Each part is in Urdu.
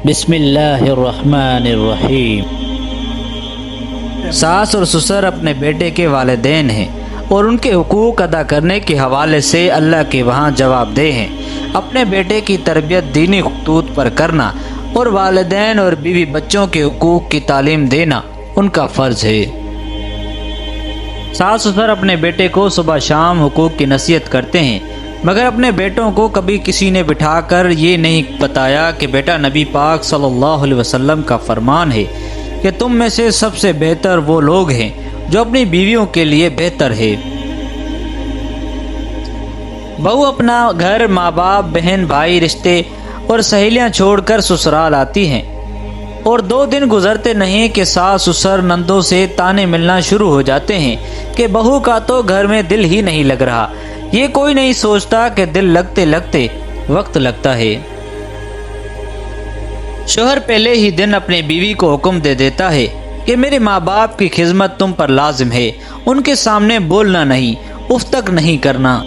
بسم اللہ الرحمن الرحیم۔ ساس اور سسر اپنے بیٹے کے والدین ہیں اور ان کے حقوق ادا کرنے کے حوالے سے اللہ کے وہاں جواب دہ ہیں۔ اپنے بیٹے کی تربیت دینی خطوط پر کرنا اور والدین اور بیوی بچوں کے حقوق کی تعلیم دینا ان کا فرض ہے۔ ساس سسر اپنے بیٹے کو صبح شام حقوق کی نصیحت کرتے ہیں، مگر اپنے بیٹوں کو کبھی کسی نے بٹھا کر یہ نہیں بتایا کہ بیٹا نبی پاک صلی اللہ علیہ وسلم کا فرمان ہے کہ تم میں سے سب سے بہتر وہ لوگ ہیں جو اپنی بیویوں کے لیے بہتر ہے۔ بہو اپنا گھر، ماں باپ، بہن بھائی، رشتے اور سہیلیاں چھوڑ کر سسرال آتی ہیں، اور 2 دن گزرتے نہیں کہ ساس سسر نندوں سے تانے ملنا شروع ہو جاتے ہیں کہ بہو کا تو گھر میں دل ہی نہیں لگ رہا۔ یہ کوئی نہیں سوچتا کہ دل لگتے لگتے وقت لگتا ہے۔ شوہر پہلے ہی دن اپنی بیوی کو حکم دے دیتا ہے کہ میرے ماں باپ کی خدمت تم پر لازم ہے، ان کے سامنے بولنا نہیں، اف تک نہیں کرنا۔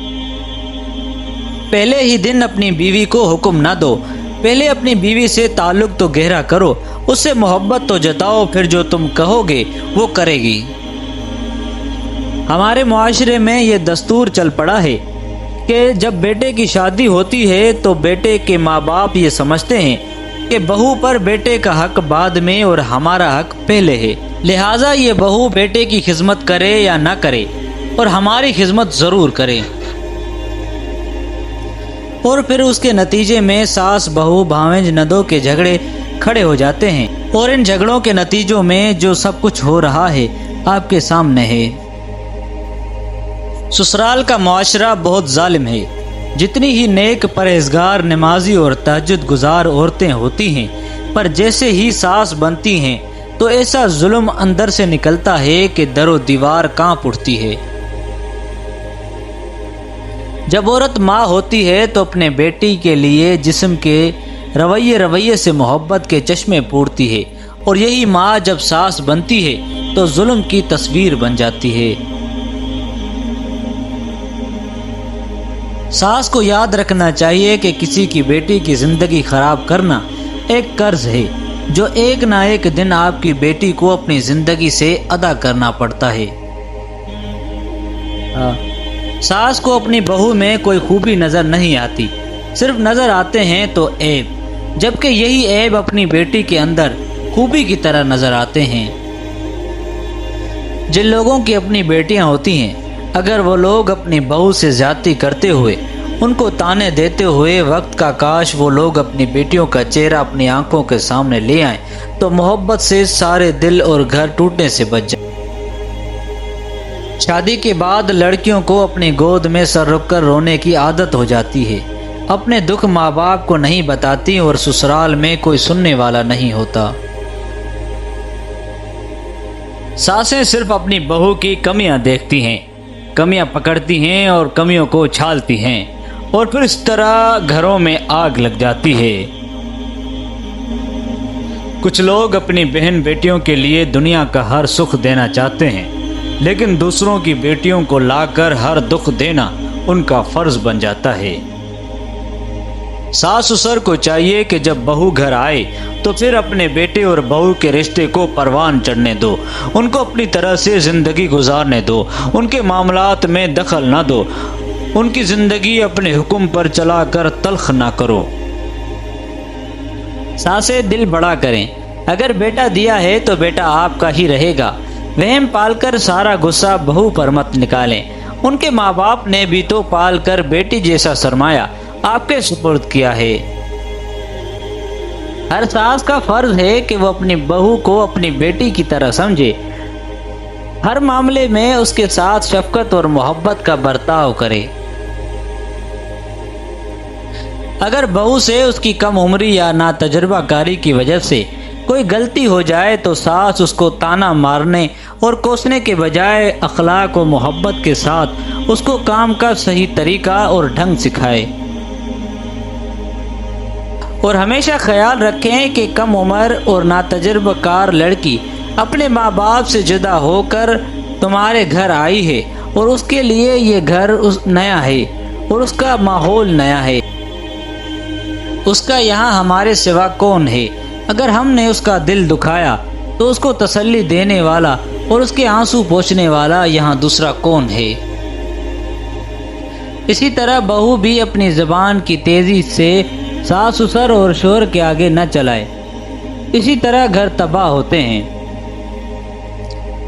پہلے ہی دن اپنی بیوی کو حکم نہ دو، پہلے اپنی بیوی سے تعلق تو گہرا کرو، اس سے محبت تو جتاؤ، پھر جو تم کہو گے وہ کرے گی۔ ہمارے معاشرے میں یہ دستور چل پڑا ہے کہ جب بیٹے کی شادی ہوتی ہے تو بیٹے کے ماں باپ یہ سمجھتے ہیں کہ بہو پر بیٹے کا حق بعد میں اور ہمارا حق پہلے ہے، لہٰذا یہ بہو بیٹے کی خدمت کرے یا نہ کرے اور ہماری خدمت ضرور کرے۔ اور پھر اس کے نتیجے میں ساس بہو بھاونج ندوں کے جھگڑے کھڑے ہو جاتے ہیں، اور ان جھگڑوں کے نتیجوں میں جو سب کچھ ہو رہا ہے آپ کے سامنے ہے۔ سسرال کا معاشرہ بہت ظالم ہے۔ جتنی ہی نیک، پرہیزگار، نمازی اور تہجد گزار عورتیں ہوتی ہیں، پر جیسے ہی ساس بنتی ہیں تو ایسا ظلم اندر سے نکلتا ہے کہ در و دیوار کانپ اٹھتی ہے۔ جب عورت ماں ہوتی ہے تو اپنے بیٹی کے لیے جسم کے رویے سے محبت کے چشمے پھوڑتی ہے، اور یہی ماں جب ساس بنتی ہے تو ظلم کی تصویر بن جاتی ہے۔ ساس کو یاد رکھنا چاہیے کہ کسی کی بیٹی کی زندگی خراب کرنا ایک قرض ہے جو ایک نہ ایک دن آپ کی بیٹی کو اپنی زندگی سے ادا کرنا پڑتا ہے۔ ساس کو اپنی بہو میں کوئی خوبی نظر نہیں آتی، صرف نظر آتے ہیں تو عیب، جبکہ یہی عیب اپنی بیٹی کے اندر خوبی کی طرح نظر آتے ہیں۔ جن لوگوں کی اپنی بیٹیاں ہوتی ہیں، اگر وہ لوگ اپنی بہو سے زیادتی کرتے ہوئے، ان کو تانے دیتے ہوئے وقت کا کاش وہ لوگ اپنی بیٹیوں کا چہرہ اپنی آنکھوں کے سامنے لے آئیں تو محبت سے سارے دل اور گھر ٹوٹنے سے بچ جائیں۔ شادی کے بعد لڑکیوں کو اپنی گود میں سر رکھ کر رونے کی عادت ہو جاتی ہے، اپنے دکھ ماں باپ کو نہیں بتاتی اور سسرال میں کوئی سننے والا نہیں ہوتا۔ ساسیں صرف اپنی بہو کی کمیاں دیکھتی ہیں، کمیاں پکڑتی ہیں اور کمیوں کو چھالتی ہیں، اور پھر اس طرح گھروں میں آگ لگ جاتی ہے۔ کچھ لوگ اپنی بہن بیٹیوں کے لیے دنیا کا ہر سکھ دینا چاہتے ہیں، لیکن دوسروں کی بیٹیوں کو لا کر ہر دکھ دینا ان کا فرض بن جاتا ہے۔ ساس سسر کو چاہیے کہ جب بہو گھر آئے تو پھر اپنے بیٹے اور بہو کے رشتے کو پروان چڑھنے دو، ان کو اپنی طرح سے زندگی گزارنے دو، ان کے معاملات میں دخل نہ دو، ان کی زندگی اپنے حکم پر چلا کر تلخ نہ کرو۔ ساسیں دل بڑا کریں، اگر بیٹا دیا ہے تو بیٹا آپ کا ہی رہے گا، وہم پال کر سارا غصہ بہو پر مت نکالیں۔ ان کے ماں باپ نے بھی تو پال کر بیٹی جیسا سرمایہ آپ کے سپرد کیا ہے۔ ہر ساس کا فرض ہے کہ وہ اپنی بہو کو اپنی بیٹی کی طرح سمجھے، ہر معاملے میں اس کے ساتھ شفقت اور محبت کا برتاؤ کرے۔ اگر بہو سے اس کی کم عمری یا ناتجربہ کاری کی وجہ سے کوئی غلطی ہو جائے تو ساس اس کو تانا مارنے اور کوسنے کے بجائے اخلاق و محبت کے ساتھ اس کو کام کا صحیح طریقہ اور ڈھنگ سکھائے۔ اور ہمیشہ خیال رکھیں کہ کم عمر اور ناتجربہ کار لڑکی اپنے ماں باپ سے جدا ہو کر تمہارے گھر آئی ہے، اور اس کے لیے یہ گھر نیا ہے اور اس کا ماحول نیا ہے، اس کا یہاں ہمارے سوا کون ہے، اگر ہم نے اس کا دل دکھایا تو اس کو تسلی دینے والا اور اس کے آنسو پوچھنے والا یہاں دوسرا کون ہے؟ اسی طرح بہو بھی اپنی زبان کی تیزی سے ساس سسر اور شوہر کے آگے نہ چلائے، اسی طرح گھر تباہ ہوتے ہیں۔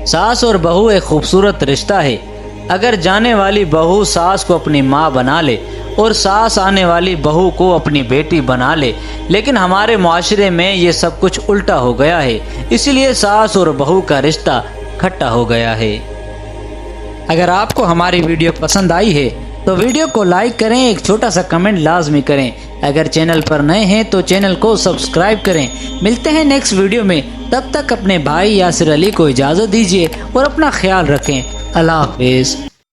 ساس اور بہو ایک خوبصورت رشتہ ہے۔ اگر جانے والی بہو ساس کو اپنی ماں بنا لے اور ساس آنے والی بہو کو اپنی بیٹی بنا لے، لیکن ہمارے معاشرے میں یہ سب کچھ الٹا ہو گیا ہے، اسی لیے ساس اور بہو کا رشتہ کھٹا ہو گیا ہے۔ اگر آپ کو ہماری ویڈیو پسند آئی ہے تو ویڈیو کو لائک کریں، ایک چھوٹا سا کمنٹ لازمی کریں۔ اگر چینل پر نئے ہیں تو چینل کو سبسکرائب کریں۔ ملتے ہیں نیکسٹ ویڈیو میں، تب تک اپنے بھائی یاسر علی کو اجازت دیجیے اور اپنا خیال رکھیں۔ اللہ حافظ۔